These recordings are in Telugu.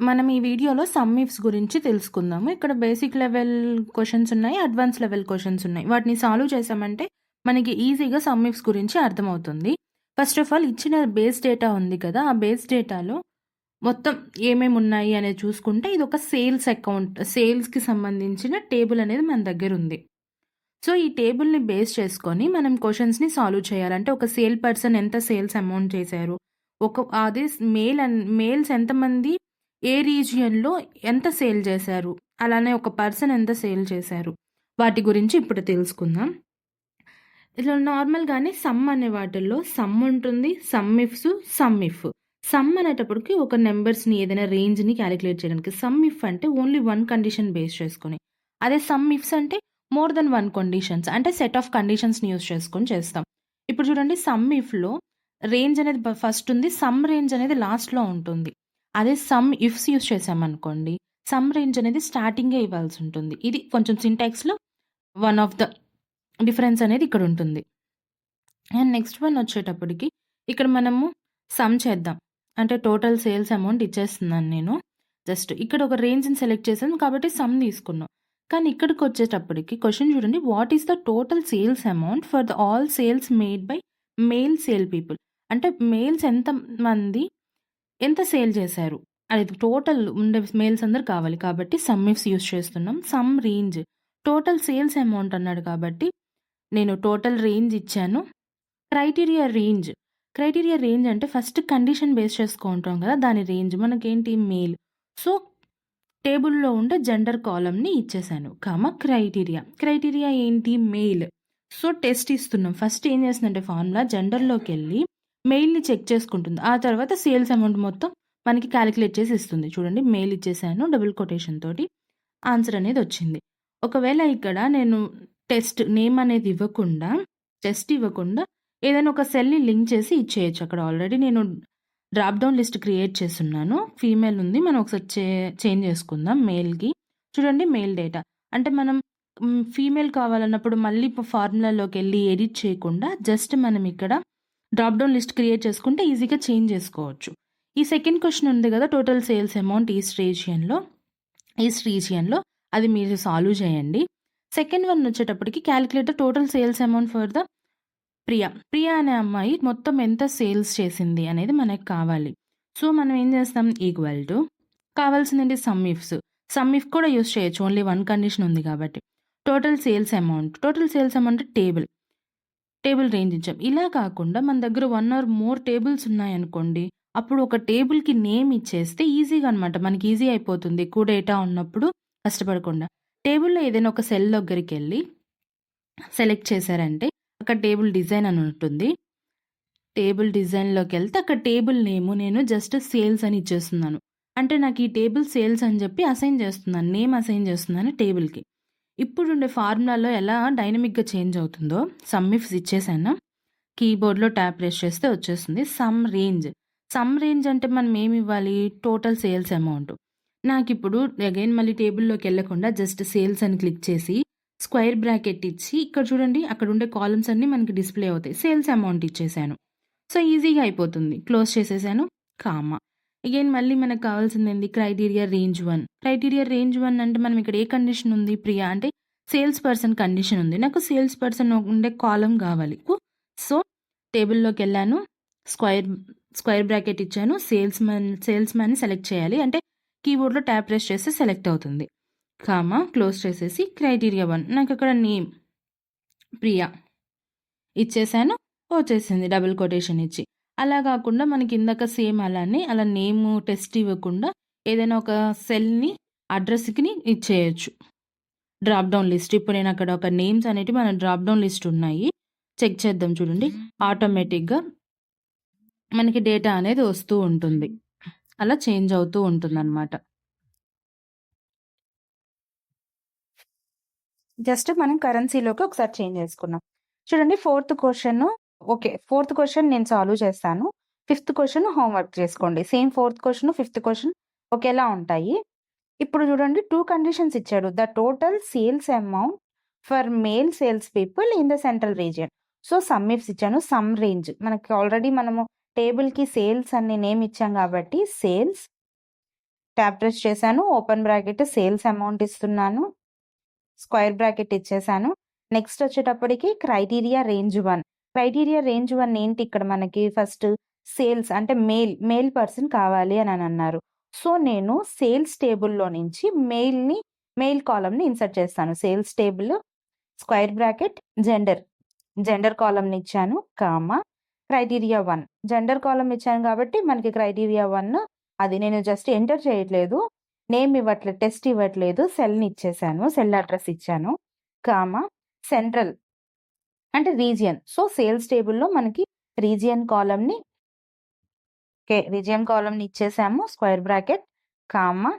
మనం ఈ వీడియోలో సమ్ ఇఫ్స్ గురించి తెలుసుకుందాము. ఇక్కడ బేసిక్ లెవెల్ క్వెషన్స్ ఉన్నాయి. అడ్వాన్స్ లెవెల్ క్వెషన్స్ ఉన్నాయి. వాటిని సాల్వ్ చేసామంటే మనకి ఈజీగా సమ్ ఇఫ్స్ గురించి అర్థమవుతుంది. ఫస్ట్ ఆఫ్ ఆల్ ఇచ్చిన బేస్ డేటా ఉంది కదా! ఆ బేస్ డేటాలో మొత్తం ఏమేమి ఉన్నాయి అనేది చూసుకుంటే ఇదొక సేల్స్ అకౌంట్. సేల్స్‌కి సంబంధించిన టేబుల్ అనేది మన దగ్గరుంది. సో, ఈ టేబుల్‌ని బేస్ చేసుకొని మనం క్వెషన్స్‌ని సాల్వ్ చేయాలి. అంటే ఒక సేల్ పర్సన్ ఎంత సేల్స్ అమౌంట్ చేశారు? అదే మేల్స్ ఎంతమంది ఏ రీజియన్‌లో ఎంత సేల్ చేశారు? అలానే ఒక పర్సన్ ఎంత సేల్ చేశారు? వాటి గురించి ఇప్పుడు తెలుసుకుందాం. ఇలా నార్మల్‌గానే సమ్ అనే వాటిల్లో సమ్ ఉంటుంది. Some ifs, sum if. Some అనేటప్పటికి ఒక నంబర్స్‌ని ఏదైనా రేంజ్‌ని కాలిక్యులేట్ చేయడానికి. సమ్ ఇఫ్ అంటే ఓన్లీ వన్ కండిషన్ బేస్ చేసుకొని. అదే సమ్ ఇఫ్స్ అంటే మోర్ దెన్ వన్ కండిషన్స్. అంటే సెట్ ఆఫ్ కండిషన్స్‌ని యూజ్ చేసుకొని చేస్తాం. ఇప్పుడు చూడండి సమ్ ఇఫ్‌లో రేంజ్ అనేది ఫస్ట్ ఉంది. సమ్ రేంజ్ అనేది లాస్ట్‌లో ఉంటుంది. అదే సమ్ ఇఫ్స్ యూజ్ చేశామనుకోండి, సమ్ రేంజ్ అనేది స్టార్టింగే ఇవ్వాల్సి ఉంటుంది. ఇది కొంచెం సింటాక్స్‌లో వన్ ఆఫ్ ద డిఫరెన్స్ అనేది ఇక్కడ ఉంటుంది. అండ్ నెక్స్ట్ వన్ వచ్చేటప్పటికి ఇక్కడ మనము సమ్ చేద్దాం. అంటే టోటల్ సేల్స్ అమౌంట్ ఇచ్చేస్తున్నాను నేను. జస్ట్ ఇక్కడ ఒక రేంజ్‌ని సెలెక్ట్ చేశాను కాబట్టి సమ్ తీసుకున్నాం. కానీ ఇక్కడికొచ్చేటప్పటికి క్వెషన్ చూడండి. What is the total sales amount for the all sales made by male sale people? అంటే మేల్స్ ఎంతమంది ఎంత సేల్ చేశారు? అది టోటల్ ఉండే మేల్స్ అందరూ కావాలి. కాబట్టి సమ్ ఇఫ్స్ యూజ్ చేస్తున్నాం. Some range total sales amount అన్నాడు కాబట్టి నేను టోటల్ రేంజ్ ఇచ్చాను. Criteria range. క్రైటీరియా రేంజ్ అంటే ఫస్ట్ కండిషన్ బేస్ చేసుకుంటాం కదా! దాని రేంజ్ మనకేంటి మేల్. సో, టేబుల్‌లో ఉండే జెండర్ కాలమ్‌ని ఇచ్చేసాను. క్రైటీరియా. క్రైటీరియా ఏంటి? మెయిల్. సో, టెస్ట్ ఇస్తున్నాం. ఫస్ట్ ఏం చేస్తుందంటే ఫార్ములా జెండర్‌లోకెళ్ళి మెయిల్‌ని చెక్ చేసుకుంటుంది. ఆ తర్వాత సేల్స్ అమౌంట్ మొత్తం మనకి కాలిక్యులేట్ చేసి ఇస్తుంది. చూడండి మెయిల్ ఇచ్చేసాను డబుల్ కొటేషన్ తోటి. ఆన్సర్ అనేది వచ్చింది. ఒకవేళ ఇక్కడ నేను నేమ్ అనేది ఇవ్వకుండా, టెస్ట్ ఇవ్వకుండా ఏదైనా ఒక సెల్‌ని లింక్ చేసి ఇచ్చేయొచ్చు. అక్కడ ఆల్రెడీ నేను డ్రాప్ డౌన్ లిస్ట్ క్రియేట్ చేసున్నాను. ఫీమేల్ ఉంది. మనం ఒకసారి చేంజ్ చేసుకుందాం మేల్‌కి. చూడండి మెయిల్ డేటా. అంటే మనం ఫీమేల్ కావాలన్నప్పుడు మళ్ళీ ఫార్ములాలోకెళ్ళి ఎడిట్ చేయకుండా జస్ట్ మనం ఇక్కడ డ్రాప్ డౌన్ లిస్ట్ క్రియేట్ చేసుకుంటే ఈజీగా చేంజ్ చేసుకోవచ్చు. ఈ సెకండ్ క్వెషన్ ఉంది కదా! టోటల్ సేల్స్ అమౌంట్ ఈస్ట్ రీజియన్‌లో అది మీరు సాల్వ్ చేయండి. సెకండ్ వన్ వచ్చేటప్పటికి calculate the total sales amount for the Priya అనే అమ్మాయి మొత్తం ఎంత సేల్స్ చేసింది అనేది మనకు కావాలి. సో, మనం ఏం చేస్తాం ఈక్వల్ టు కావాల్సిందేంటి సమ్ ఇఫ్స్. సమ్ ఇఫ్ కూడా యూజ్ చేయొచ్చు. ఓన్లీ వన్ కండిషన్ ఉంది కాబట్టి. Total sales amount table range ఇచ్చాం. ఇలా కాకుండా మన దగ్గర 1 ఆర్ మోర్ టేబుల్స్ ఉన్నాయనుకోండి. అప్పుడు ఒక టేబుల్‌కి నేమ్ ఇచ్చేస్తే ఈజీగా అనమాట. మనకి ఈజీ అయిపోతుంది. ఎక్కువ డేటా ఉన్నప్పుడు కష్టపడకుండా. టేబుల్‌లో ఏదైనా ఒక సెల్ దగ్గరికెళ్ళి సెలెక్ట్ చేశారంటే అక్కడ టేబుల్ డిజైన్ అని ఉంటుంది. టేబుల్ డిజైన్‌లోకెళ్తే అక్కడ టేబుల్ నేము నేను జస్ట్ సేల్స్ అని ఇచ్చేస్తున్నాను. అంటే నాకు ఈ టేబుల్ సేల్స్ అని చెప్పి అసైన్ చేస్తున్నాను. నేమ్ అసైన్ చేస్తున్నాను టేబుల్‌కి. ఇప్పుడుండే ఫార్ములాలో ఎలా డైనమిక్‌గా చేంజ్ అవుతుందో సమ్ ఇఫ్స్ ఇచ్చేసాను. కీబోర్డ్‌లో ట్యాప్ ప్రెస్ చేస్తే వచ్చేస్తుంది. సమ్ రేంజ్ అంటే మనం ఏమి ఇవ్వాలి? Total sales amount. నాకిప్పుడు అగైన్ మళ్ళీ టేబుల్‌లోకెళ్ళకుండా జస్ట్ సేల్స్ అని క్లిక్ చేసి స్క్వేర్ బ్రాకెట్ ఇచ్చి ఇక్కడ చూడండి అక్కడ ఉండే కాలమ్స్ అన్నీ మనకి డిస్‌ప్లే అవుతాయి. సేల్స్ అమౌంట్ ఇచ్చేసాను. సో, ఈజీగా అయిపోతుంది. క్లోజ్ చేసేసాను. కామా. అగైన్ మళ్ళీ మనకు కావాల్సిందేంది? క్రైటీరియా రేంజ్ 1 అంటే మనం ఇక్కడ ఏ కండిషన్ ఉంది? ప్రియా అంటే సేల్స్ పర్సన్ కండిషన్ ఉంది. నాకు సేల్స్ పర్సన్ ఉండే కాలమ్ కావాలి. సో, టేబుల్‌లోకెళ్ళాను. స్క్వేర్ బ్రాకెట్ ఇచ్చాను. సేల్స్‌మ్యాన్‌ని సెలెక్ట్ చేయాలి. అంటే కీబోర్డ్‌లో ట్యాప్ ప్రెస్ చేస్తే సెలెక్ట్ అవుతుంది. క్లోజ్ చేసేసి క్రైటీరియా 1 నాకక్కడ నేమ్ ప్రియా ఇచ్చేసాను. వచ్చేసింది డబుల్ కొటేషన్ ఇచ్చి. అలా కాకుండా మనకి ఇందాక సేమ్ అలానే అలా నేము టెస్ట్ ఇవ్వకుండా ఏదైనా ఒక సెల్‌ని అడ్రస్‌కిని ఇచ్చేయొచ్చు. Drop down list. ఇప్పుడు నేను అక్కడ ఒక నేమ్స్ అనేటివి మన డ్రాప్ డౌన్ లిస్ట్ ఉన్నాయి. చెక్ చేద్దాం చూడండి. ఆటోమేటిక్‌గా మనకి డేటా అనేది వస్తూ ఉంటుంది. అలా చేంజ్ అవుతూ ఉంటుందన్నమాట. జస్ట్ మనం కరెన్సీలోకి ఒకసారి చేంజ్ చేసుకున్నాం. చూడండి ఫోర్త్ క్వెషన్ నేను సాల్వ్ చేస్తాను. ఫిఫ్త్ క్వెషన్ హోంవర్క్ చేసుకోండి. Same fourth question, fifth question ఒకేలా ఉంటాయి. ఇప్పుడు చూడండి 2 కండిషన్స్ ఇచ్చాడు. The total sales amount for male sales people in the central region. So, some ifs ఇచ్చాను. సమ్ రేంజ్ మనకి ఆల్రెడీ మనము టేబుల్‌కి సేల్స్ అనే నేమ్ ఇచ్చాం కాబట్టి సేల్స్ ట్యాబ్ ప్రెస్ చేశాను. ఓపెన్ బ్రాకెట్ సేల్స్ అమౌంట్ ఇస్తున్నాను. స్క్వేర్ బ్రాకెట్ ఇచ్చేసాను. నెక్స్ట్ వచ్చేటప్పటికి క్రైటీరియా రేంజ్ 1. క్రైటీరియా రేంజ్ 1 ఏంటి ఇక్కడ మనకి ఫస్ట్ సేల్స్ అంటే మేల్ పర్సన్ కావాలి అని అన్నారు. సో, నేను సేల్స్ టేబుల్‌లో నుంచి మెయిల్ కాలమ్‌ని ఇన్సర్ట్ చేస్తాను. Sales table square bracket gender కాలమ్‌ని ఇచ్చాను. కామా క్రైటీరియా 1 జెండర్ కాలమ్ ఇచ్చాను కాబట్టి మనకి క్రైటీరియా 1 అది నేను జస్ట్ ఎంటర్ చేయట్లేదు. నేమ్ ఇవ్వట్లేదు, టెస్ట్ ఇవ్వట్లేదు. సెల్‌ని ఇచ్చేసాను. సెల్ అడ్రెస్ ఇచ్చాను. కామా సెంట్రల్ అంటే రీజియన్. సో, సేల్స్ టేబుల్‌లో మనకి రీజియన్ కాలమ్‌ని రీజియన్ కాలమ్‌ని ఇచ్చేసాము. స్క్వేర్ బ్రాకెట్ కామా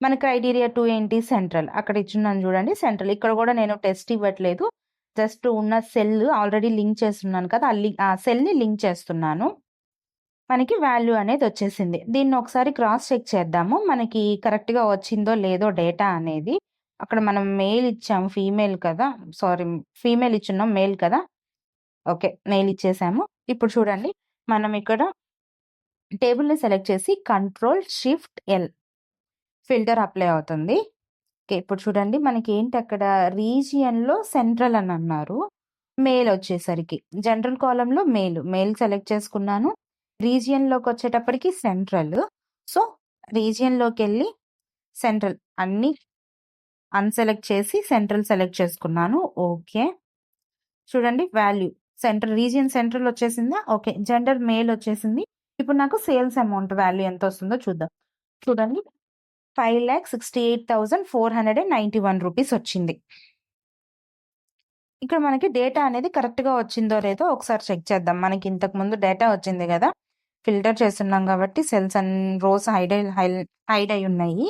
మన క్రైటీరియా 2 ఏంటి సెంట్రల్. అక్కడ ఇచ్చున్నాను చూడండి సెంట్రల్. ఇక్కడ కూడా నేను టెస్ట్ ఇవ్వట్లేదు. జస్ట్ ఉన్న సెల్ ఆల్రెడీ లింక్ చేస్తున్నాను కదా! ఆ సెల్‌ని లింక్ చేస్తున్నాను. మనకి వాల్యూ అనేది వచ్చేసింది. దీన్ని ఒకసారి క్రాస్ చెక్ చేద్దాము. మనకి కరెక్ట్‌గా వచ్చిందో లేదో డేటా అనేది. అక్కడ మనం మెయిల్ ఇచ్చాము. ఫీమేల్ కదా! సారీ ఫీమేల్ ఇచ్చున్నాం. మేల్ కదా! ఓకే. మెయిల్ ఇచ్చేసాము. ఇప్పుడు చూడండి మనం ఇక్కడ టేబుల్‌ని సెలెక్ట్ చేసి control shift L filter apply అవుతుంది. ఓకే. ఇప్పుడు చూడండి మనకేంటి అక్కడ రీజియన్‌లో సెంట్రల్ అని అన్నారు. మెయిల్ వచ్చేసరికి జనరల్ కాలమ్‌లో మెయిల్ సెలెక్ట్ చేసుకున్నాను. రీజియన్‌లోకొచ్చేటప్పటికి సెంట్రల్. సో, రీజియన్‌లోకెళ్ళి సెంట్రల్ అన్నీ అన్‌సెలెక్ట్ చేసి సెంట్రల్ సెలెక్ట్ చేసుకున్నాను. ఓకే. చూడండి వాల్యూ రీజియన్ సెంట్రల్ వచ్చేసిందా? ఓకే. జెండర్ మేల్ వచ్చేసింది. ఇప్పుడు నాకు సేల్స్ అమౌంట్ వాల్యూ ఎంతొస్తుందో చూద్దాం. చూడండి 5,68,491 రూపీస్ వచ్చింది. ఇక్కడ మనకి డేటా అనేది కరెక్ట్‌గా వచ్చిందో లేదో ఒకసారి చెక్ చేద్దాం. మనకి ఇంతకుముందు డేటా వచ్చింది గదా! ఫిల్టర్ చేస్తున్నాం కాబట్టి సెల్స్ రోస్ హైడ్ అయి ఉన్నాయి.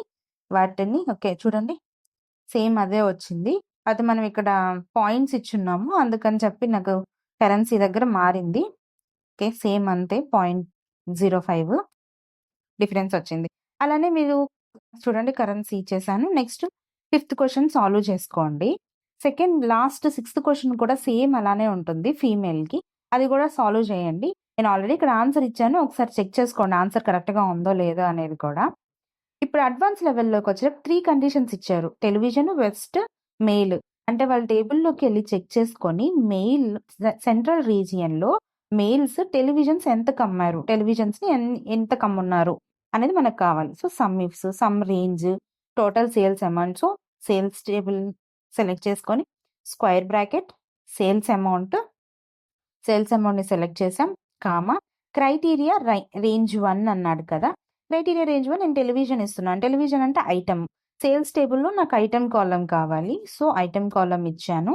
వాటిని ఓకే. చూడండి సేమ్ అదే వచ్చింది. అది మనం ఇక్కడ పాయింట్స్ ఇచ్చున్నాము. అందుకని చెప్పి నాకు కరెన్సీ దగ్గర మారింది. ఓకే. సేమ్ అంతే 0.05 డిఫరెన్స్ వచ్చింది. అలానే మీరు చూడండి కరెన్సీ ఇచ్చేసాను. నెక్స్ట్ ఫిఫ్త్ క్వెషన్ సాల్వ్ చేసుకోండి. లాస్ట్ సిక్స్త్ క్వెషన్ కూడా సేమ్ అలానే ఉంటుంది ఫీమేల్‌కి. అది కూడా సాల్వ్ చేయండి. నేను ఆల్రెడీ ఇక్కడ ఆన్సర్ ఇచ్చాను. ఒకసారి చెక్ చేసుకోండి ఆన్సర్ కరెక్ట్‌గా ఉందో లేదో అనేది కూడా. ఇప్పుడు అడ్వాన్స్ లెవెల్‌లోకి వచ్చేటప్పుడు 3 కండిషన్స్ ఇచ్చారు. Television, west, mail. అంటే వాళ్ళ టేబుల్‌లోకెళ్ళి చెక్ చేసుకొని సెంట్రల్ రీజియన్‌లో మెయిల్స్ టెలివిజన్స్ ఎంత కమ్మారు? టెలివిజన్స్‌ని ఎంత కమ్మున్నారు? అనేది మనకు కావాలి. So, some ifs, some range, total sales amount. So, sales table select చేసుకొని స్క్వేర్ బ్రాకెట్ సేల్స్ అమౌంట్‌ని సెలెక్ట్ చేసాం. కామా క్రైటీరియా రేంజ్ 1 అన్నాడు కదా! క్రైటీరియా రేంజ్ 1 నేను టెలివిజన్ ఇస్తున్నాను. టెలివిజన్ అంటే ఐటెమ్. సేల్స్ టేబుల్‌లో నాకు ఐటెమ్ కాలమ్ కావాలి. సో, ఐటెమ్ కాలమ్ ఇచ్చాను.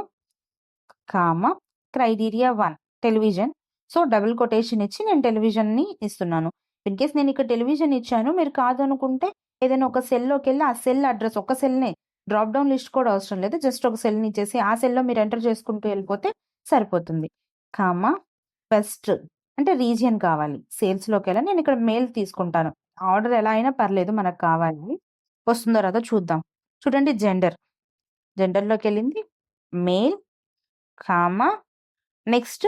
Comma criteria 1 television. So, double quotation ఇచ్చి నేను టెలివిజన్‌ని ఇస్తున్నాను. ఇన్‌కేస్ నేను ఇక్కడ టెలివిజన్ ఇచ్చాను. మీరు కాదనుకుంటే ఏదైనా ఒక సెల్‌లోకెళ్ళి ఆ సెల్ అడ్రెస్ ఒక సెల్‌నే డ్రాప్ డౌన్ లిస్ట్ కూడా అవసరం లేదు. జస్ట్ ఒక సెల్‌ని ఇచ్చేసి ఆ సెల్‌లో మీరు ఎంటర్ చేసుకుంటూ వెళ్ళిపోతే సరిపోతుంది. కామా వెస్ట్ అంటే రీజియన్ కావాలి. సేల్స్‌లోకెళ్ళి నేను ఇక్కడ మెయిల్ తీసుకుంటాను. ఆర్డర్ ఎలా అయినా పర్లేదు మనకు కావాలి. వస్తుందో రాదో చూద్దాం. చూడండి జెండర్‌లోకెళ్ళింది మేల్, కామా నెక్స్ట్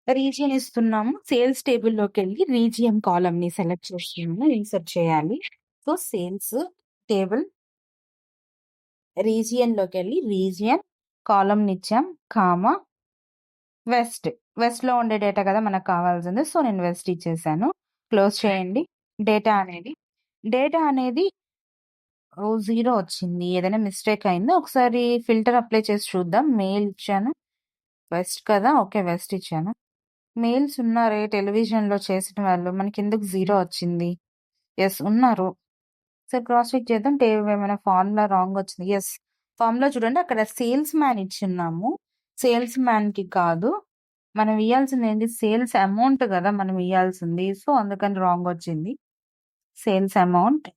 రీజియన్ ఇస్తున్నాము. సేల్స్ టేబుల్‌లోకెళ్ళి రీజియన్ కాలమ్‌ని సెలెక్ట్ చేస్తున్నాము. ఇన్సర్ట్ చేయాలి. సో, సేల్స్ టేబుల్ రీజియన్‌లోకెళ్ళి రీజియన్ కాలమ్‌నిచ్చాం. కామా వెస్ట్‌లో ఉండే డేటా కదా మనకు కావాల్సింది. సో, నేను వెస్ట్ ఇచ్చేసాను. క్లోజ్ చేయండి. డేటా అనేది 0 వచ్చింది. ఏదైనా మిస్టేక్ అయిందా? ఒకసారి ఫిల్టర్ అప్లై చేసి చూద్దాం. మెయిల్ ఇచ్చాను. వెస్ట్ కదా! ఓకే. వెస్ట్ ఇచ్చాను. మెయిల్స్ ఉన్నారే టెలివిజన్‌లో చేసిన వాళ్ళు. మనకెందుకు 0 వచ్చింది? యెస్ ఉన్నారు. ఒకసారి క్రాస్ చెక్ చేద్దాం. ఏమైనా ఫార్ములా రాంగ్ వచ్చింది. యెస్. ఫార్ములా చూడండి అక్కడ సేల్స్ మ్యాన్ ఇచ్చున్నాము. సేల్స్ మ్యాన్‌కి కాదు. మనం ఇయ్యాల్సింది ఏంటి? సేల్స్ అమౌంట్ గదా! మనం ఇయ్యాల్సింది. సో, అందుకని రాంగ్ వచ్చింది. Sales amount.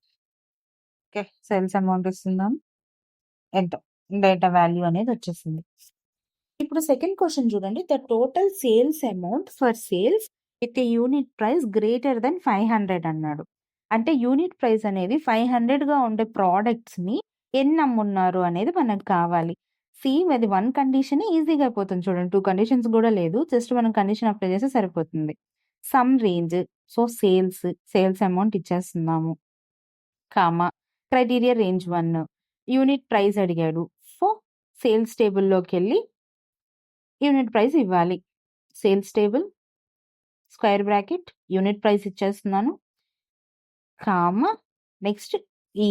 Okay. Sales amount ఇస్తున్నాం. ఎంటర్. డేటా వాల్యూ అనేది వచ్చేసింది. ఇప్పుడు సెకండ్ క్వెషన్ చూడండి. The total sales amount for sales with a unit price greater than 500 అన్నాడు. అంటే యూనిట్ ప్రైస్ అనేది 500గా ఉండే ప్రొడక్ట్స్‌ని ఎన్ని అమ్మున్నారు అనేది మనకు కావాలి. అది 1 కండిషన్ ఈజీగా అయిపోతుంది చూడండి. 2 కండిషన్స్ గూడా లేదు. జస్ట్ మనం కండిషన్ అప్లై చేస్తే సరిపోతుంది. Sum range. So, sales amount ఇచ్చేస్తున్నాము. Comma criteria range 1 unit price అడిగాడు. సో, సేల్స్ టేబుల్‌లోకెళ్ళి యూనిట్ ప్రైస్ ఇవ్వాలి. Sales table square bracket unit price ఇచ్చేస్తున్నాను. కామా నెక్స్ట్ ఈ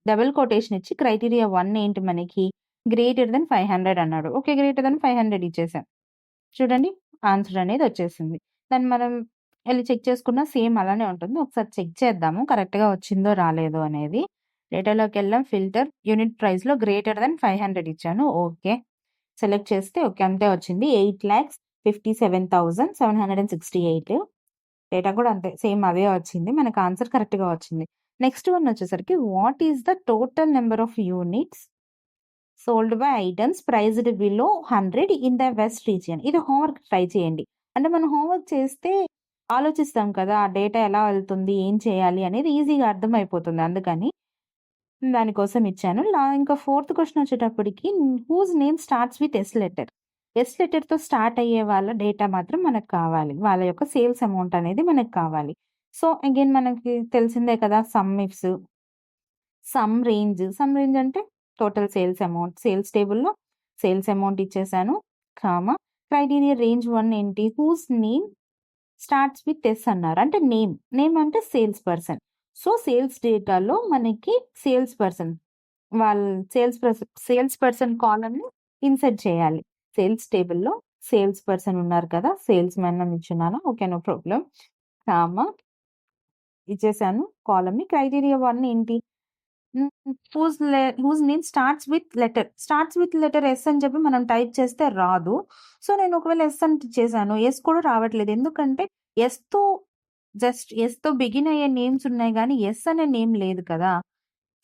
డబుల్ కొటేషన్ ఇచ్చి క్రైటీరియా 1 ఏంటి మనకి గ్రేటర్ దెన్ 500 అన్నాడు. ఓకే. గ్రేటర్ దెన్ 500 ఇచ్చేసాం. చూడండి ఆన్సర్ అనేది వచ్చేసింది. దాన్ని మనం ఎళ్లి చెక్ చేసుకున్నా సేమ్ అలానే ఉంటుంది. ఒకసారి చెక్ చేద్దాము కరెక్ట్‌గా వచ్చిందో రాలేదో అనేది. డేటాలోకెళ్ళాం ఫిల్టర్ యూనిట్ ప్రైస్‌లో గ్రేటర్ దెన్ 500 ఇచ్చాను. ఓకే. సెలెక్ట్ చేస్తే ఓకే. అంతే వచ్చింది. 8,57,768 డేటా కూడా అంతే సేమ్ అదే వచ్చింది. మనకు ఆన్సర్ కరెక్ట్‌గా వచ్చింది. నెక్స్ట్ వన్ వచ్చేసరికి what is the total number of units sold by items priced below 100 in the west region. ఇది హోంవర్క్ ట్రై చేయండి. అంటే మనం హోంవర్క్ చేస్తే ఆలోచిస్తాం కదా! ఆ డేటా ఎలా వెళ్తుంది? ఏం చేయాలి? అనేది ఈజీగా అర్థమైపోతుంది. అందుకని దానికోసం ఇచ్చాను. ఇంకా ఫోర్త్ క్వెషన్ వచ్చేటప్పటికి whose name starts with S letter. S లెటర్‌తో స్టార్ట్ అయ్యే వాళ్ళ డేటా మాత్రం మనకు కావాలి. వాళ్ళ యొక్క సేల్స్ అమౌంట్ అనేది మనకు కావాలి. సో, అగైన్ మనకి తెలిసిందే కదా! Sum range. అంటే టోటల్ సేల్స్ అమౌంట్. సేల్స్ టేబుల్‌లో సేల్స్ అమౌంట్ ఇచ్చేసాను. కామా క్రైటీరియా రేంజ్ 1 ఏంటి? Whose name starts with S అన్నారు. అంటే నేమ్ అంటే సేల్స్ పర్సన్. సో, సేల్స్ డేటాలో మనకి సేల్స్ పర్సన్ వాళ్ళ సేల్స్ పర్సన్ కాలమ్‌ని ఇన్సర్ట్ చేయాలి. సేల్స్ టేబుల్‌లో సేల్స్ పర్సన్ ఉన్నారు కదా! సేల్స్ మ్యాన్ అని ఇచ్చున్నాను. ఓకే. No problem. కామా ఇచ్చేసాను కాలమ్‌ని. క్రైటీరియా 1 ఏంటి? Whose name starts with letter S అని చెప్పి మనం టైప్ చేస్తే రాదు. సో, నేను ఒకవేళ ఎస్ అని చేశాను. ఎస్ కూడా రావట్లేదు. ఎందుకంటే ఎస్‌తో ఎస్‌తో బిగిన్ అయ్యే నేమ్స్ ఉన్నాయి గానీ, ఎస్ అనే నేమ్ లేదు కదా!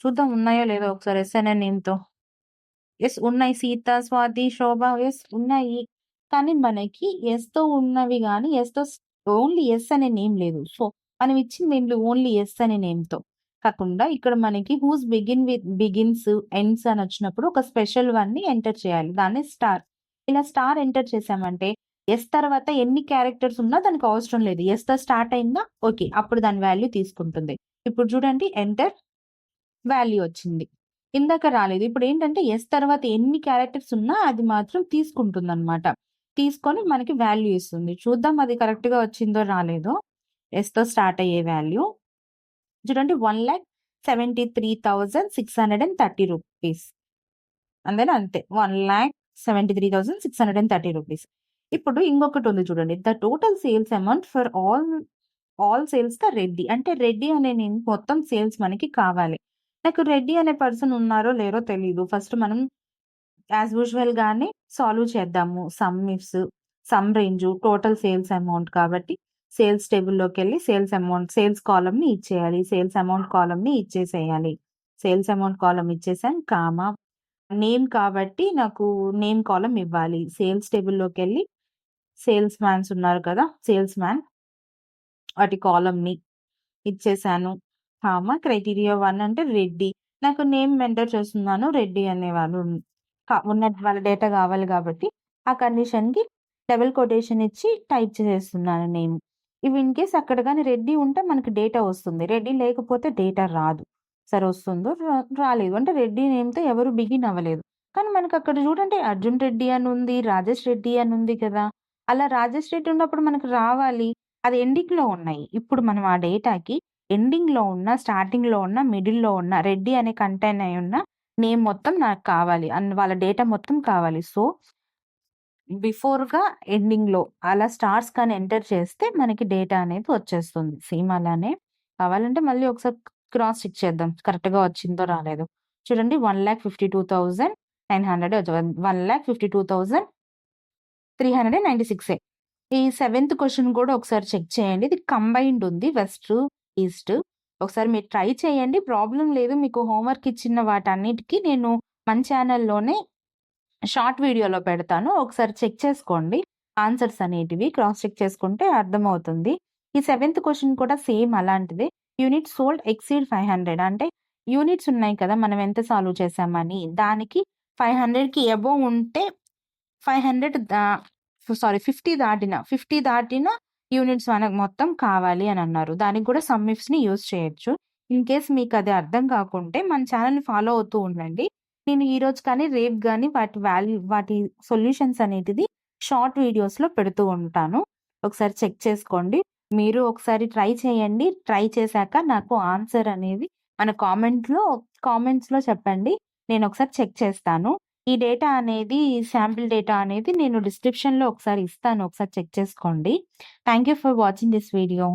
చూద్దాం ఉన్నాయో లేదో ఒకసారి ఎస్ అనే నేమ్‌తో. యెస్. ఉన్నాయి. 'సీత', 'స్వాతి', 'శోభ' యెస్ ఉన్నాయి. కానీ మనకి యెస్‌తో ఉన్నవి గాని యెస్‌తో ఓన్లీ యెస్ అనే నేమ్ లేదు. సో, మనం ఇచ్చిందేంటి ఓన్లీ యెస్ అనే నేమ్‌తో. కాకుండా ఇక్కడ మనకి బిగిన్స్, ఎండ్స్ అని వచ్చినప్పుడు ఒక స్పెషల్ వన్‌ని ఎంటర్ చేయాలి. దాన్ని స్టార్. ఇలా స్టార్ ఎంటర్ చేసామంటే యెస్ తర్వాత ఎన్ని క్యారెక్టర్స్ ఉన్నా దానికి అవసరం లేదు. యెస్‌తో స్టార్ట్ అయిందా ఓకే. అప్పుడు దాని వాల్యూ తీసుకుంటుంది. ఇప్పుడు చూడండి ఎంటర్ వాల్యూ వచ్చింది. ఇందాక రాలేదు. ఇప్పుడేంటంటే యెస్ తర్వాత ఎన్ని క్యారెక్టర్స్ ఉన్నా అది మాత్రం తీసుకుంటుందనమాట. తీసుకొని మనకి వాల్యూ ఇస్తుంది. చూద్దాం అది కరెక్ట్‌గా వచ్చిందో రాలేదో. యెస్‌తో స్టార్ట్ అయ్యే వాల్యూ. చూడండి 1,73,630 రూపీస్. అంతేనా? అంతే. 1,73,630 రూపీస్. ఇప్పుడు ఇంకొకటుంది చూడండి. The total sales amount for all sales the Reddy. అంటే రెడ్డి అనే నేమ్ మొత్తం సేల్స్ మనకి కావాలి. నాకు రెడ్డి అనే పర్సన్ ఉన్నారో లేరో తెలీదు. ఫస్ట్ మనం యాజ్ యూజువల్ గానే సాల్వ్ చేద్దాము. Sum range, total sales amount కాబట్టి సేల్స్ టేబుల్‌లోకెళ్ళి సేల్స్ కాలమ్‌ని ఇచ్చేయాలి. సేల్స్ అమౌంట్ కాలమ్‌ని ఇచ్చేసేయాలి. సేల్స్ అమౌంట్ కాలమ్ ఇచ్చేసాను. కామా నేమ్ కాబట్టి నాకు నేమ్ కాలమ్ ఇవ్వాలి. సేల్స్ టేబుల్‌లోకెళ్ళి సేల్స్ మ్యాన్స్ ఉన్నారు కదా! సేల్స్ మ్యాన్ వాటి కాలమ్‌ని ఇచ్చేసాను. క్రైటీరియా 1 అంటే రెడ్డి. నాకు నేమ్ ఎంటర్ చేస్తున్నాను. రెడ్డి అనేవాళ్ళు ఉన్న వాళ్ళ డేటా కావాలి కాబట్టి, ఆ కండిషన్‌కి డబుల్ కొటేషన్ ఇచ్చి టైప్ చేసేస్తున్నాను నేమ్. ఇఫ్ ఇన్ కేస్ అక్కడ గాని రెడ్డి ఉంటే మనకి డేటా వస్తుంది. రెడ్డి లేకపోతే డేటా రాదు. సరే వస్తుందో రాలేదు. అంటే రెడ్డి నేమ్‌తో ఎవరు బిగిన్ అవ్వలేదు. కానీ మనకక్కడ చూడండి అర్జున్ రెడ్డి అని ఉంది. రాజేష్ రెడ్డి అని ఉంది కదా! అలా రాజేష్ రెడ్డి ఉన్నప్పుడు మనకు రావాలి. అది ఎండింగ్‌లో ఉన్నాయి. ఇప్పుడు మనం ఆ డేటాకి ఎండింగ్‌లో ఉన్న, స్టార్టింగ్‌లో ఉన్న, మిడిల్‌లో ఉన్న, రెడ్డి అనే కంటైన్ అయ్యున్న నేమ్ మొత్తం నాకు కావాలి. అండ్ వాళ్ళ డేటా మొత్తం కావాలి. సో, బిఫోర్‌గా, ఎండింగ్‌లో అలా స్టార్స్ కానీ ఎంటర్ చేస్తే మనకి డేటా అనేది వచ్చేస్తుంది. సేమ్ అలానే కావాలంటే మళ్ళీ ఒకసారి క్రాస్ చెక్ చేద్దాం. కరెక్ట్‌గా వచ్చిందో రాలేదో. చూడండి 1,52,900 1,52,396 ఈ సెవెంత్ క్వెషన్ కూడా ఒకసారి చెక్ చేయండి. ఇది కంబైన్డ్ ఉంది. West, east. ఒకసారి మీరు ట్రై చేయండి. ప్రాబ్లమ్ లేదు. మీకు హోంవర్క్ ఇచ్చిన వాటన్నిటికి నేను మన ఛానెల్‌లోనే షార్ట్ వీడియోలో పెడతాను. ఒకసారి చెక్ చేసుకోండి. ఆన్సర్స్ అనేటివి క్రాస్ చెక్ చేసుకుంటే అర్థమవుతుంది. ఈ సెవెంత్ క్వెషన్ కూడా సేమ్ అలాంటిదే. యూనిట్స్ సోల్డ్ ఎక్సీడ్ 500 అంటే యూనిట్స్ ఉన్నాయి కదా! మనం ఎంత సాల్వ్ చేశామని. దానికి 500కి అబోవ్ ఉంటే 500 50 దాటిన యూనిట్స్ మనకు మొత్తం కావాలి అని అన్నారు. దానికి కూడా సమ్ ఇఫ్స్‌ని యూజ్ చేయొచ్చు. ఇన్ కేస్ మీకది అర్థం కాకుంటే మన ఛానెల్‌ని ఫాలో అవుతూ ఉండండి. నేను ఈరోజు కానీ, రేపు గాని వాటి సొల్యూషన్స్ అనేటిది షార్ట్ వీడియోస్‌లో పెడుతూ ఉంటాను. ఒకసారి చెక్ చేసుకోండి. మీరు ఒకసారి ట్రై చేయండి. ట్రై చేశాక నాకు ఆన్సర్ అనేది మన కామెంట్స్‌లో చెప్పండి. నేనొకసారి చెక్ చేస్తాను. ఈ డేటా అనేది శాంపిల్ డేటా అనేది నేను డిస్క్రిప్షన్‌లో ఒకసారి ఇస్తాను. ఒకసారి చెక్ చేసుకోండి. Thank you for watching this video.